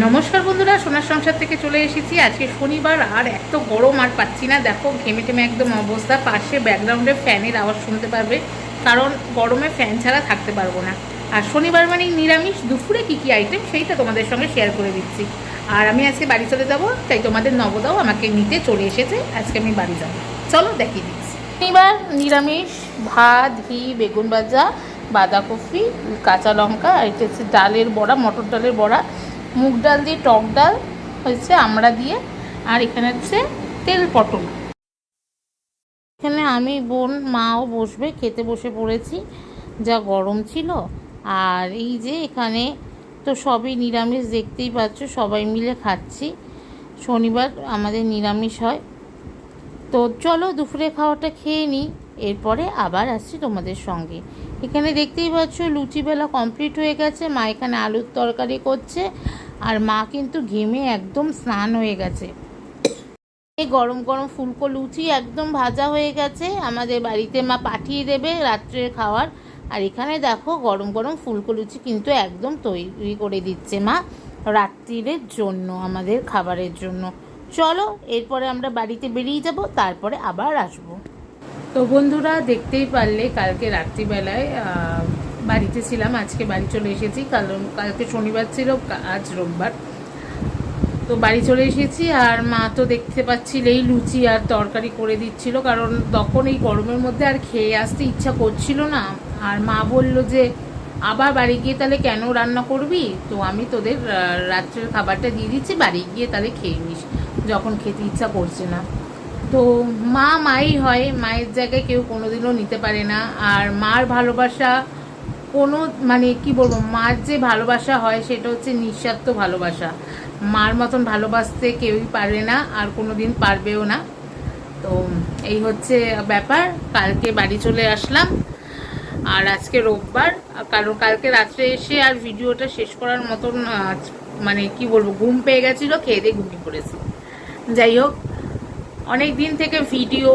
নমস্কার বন্ধুরা, সোনার সংসার থেকে চলে এসেছি। আজকে শনিবার আর এত গরম আর পাচ্ছি না। দেখো ঘেমে টেমে একদম অবস্থা। পাশে ব্যাকগ্রাউন্ডে ফ্যানের আওয়াজ শুনতে পারবে, কারণ গরমে ফ্যান ছাড়া থাকতে পারবো না। আর শনিবার মানেই নিরামিষ। দুপুরে কী কী আইটেম সেইটা তোমাদের সঙ্গে শেয়ার করে দিচ্ছি। আর আমি আজকে বাড়ি চলে যাব, তাই তোমাদের নবদাও আমাকে নিতে চলে এসেছে। আজকে আমি বাড়ি যাব, চলো দেখিয়ে দিচ্ছি। শনিবার নিরামিষ, ভাত, ঘি, বেগুন ভাজা, বাঁধাকপি, কাঁচা লঙ্কা, আর এটা হচ্ছে ডালের বড়া, মটর ডালের বড়া, মুগ ডাল দিয়ে টক ডাল হয়েছে আমড়া দিয়ে, আর এখানে হচ্ছে তেল পটল। এখানে আমি, বোন, মাও বসবে, খেতে বসে পড়েছি, যা গরম ছিল। আর এই যে এখানে তো সবই নিরামিষ, দেখতেই পাচ্ছ, সবাই মিলে খাচ্ছি। শনিবার আমাদের নিরামিষ হয়। তো চলো দুপুরে খাওয়াটা খেয়ে নিই, এরপরে আবার আসছি তোমাদের সঙ্গে। এখানে দেখতেই পাচ্ছ লুচি বেলা কমপ্লিট হয়ে গেছে। মা এখানে আলুর তরকারি করছে, আর মা কিন্তু ঘেমে একদম স্নান হয়ে গেছে। এই গরম গরম ফুলকো লুচি একদম ভাজা হয়ে গেছে, আমাদের বাড়িতে মা পাঠিয়ে দেবে রাত্রের খাওয়ার। আর এখানে দেখো গরম গরম ফুলকো লুচি কিন্তু একদম তৈরি করে দিচ্ছে মা রাত্রিরের জন্য, আমাদের খাবারের জন্য। চলো এরপরে আমরা বাড়িতে বেরিয়ে যাব, তারপরে আবার আসব। তো বন্ধুরা দেখতেই পারলে কালকে রাত্রিবেলায় বাড়িতে ছিলাম, আজকে বাড়ি চলে এসেছি, কারণ কালকে শনিবার ছিল, আজ রোববার। তো বাড়ি চলে এসেছি, আর মা তো দেখতে পাচ্ছিলেই লুচি আর তরকারি করে দিচ্ছিল, কারণ তখন এই গরমের মধ্যে আর খেয়ে আসতে ইচ্ছা করছিল না। আর মা বলল যে আবার বাড়ি গিয়ে তাহলে কেন রান্না করবি, তো আমি তোদের রাত্রের খাবারটা দিয়ে দিচ্ছি, বাড়ি গিয়ে তাহলে খেয়ে নিস, যখন খেতে ইচ্ছা করছে না। তো মা মাই হয়, মায়ের জায়গায় কেউ কোনোদিনও নিতে পারে না। আর মার ভালোবাসা কোনো, মানে কি বলবো, মার যে ভালোবাসা হয় সেটা হচ্ছে নিঃস্বার্থ ভালোবাসা। মার মতন ভালোবাসতে কেউই পারবে না, আর কোনো দিন পারবেও না। তো এই হচ্ছে ব্যাপার। কালকে বাড়ি চলে আসলাম, আর আজকে রোববার, কারণ কালকে রাত্রে এসে আর ভিডিওটা শেষ করার মতন মানে কি বলবো, ঘুম পেয়ে গেছিলো, খেয়ে দিয়ে ঘুমিয়ে পড়েছি। যাই হোক, অনেক দিন থেকে ভিডিও,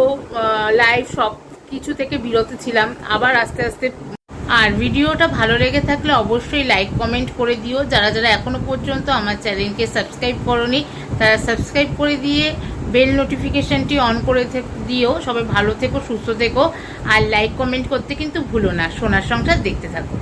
লাইভ সব কিছু থেকে বিরত ছিলাম, আবার আস্তে আস্তে। আর ভিডিওটা ভালো লেগে থাকলে অবশ্যই লাইক কমেন্ট করে দিও। যারা যারা এখনও পর্যন্ত আমার চ্যানেলকে সাবস্ক্রাইব করোনি, তারা সাবস্ক্রাইব করে দিয়ে বেল নোটিফিকেশানটি অন করে দিও। সবাই ভালো থেকো, সুস্থ থেকো, আর লাইক কমেন্ট করতে কিন্তু ভুলো না। সোনার সংসার দেখতে থাকো।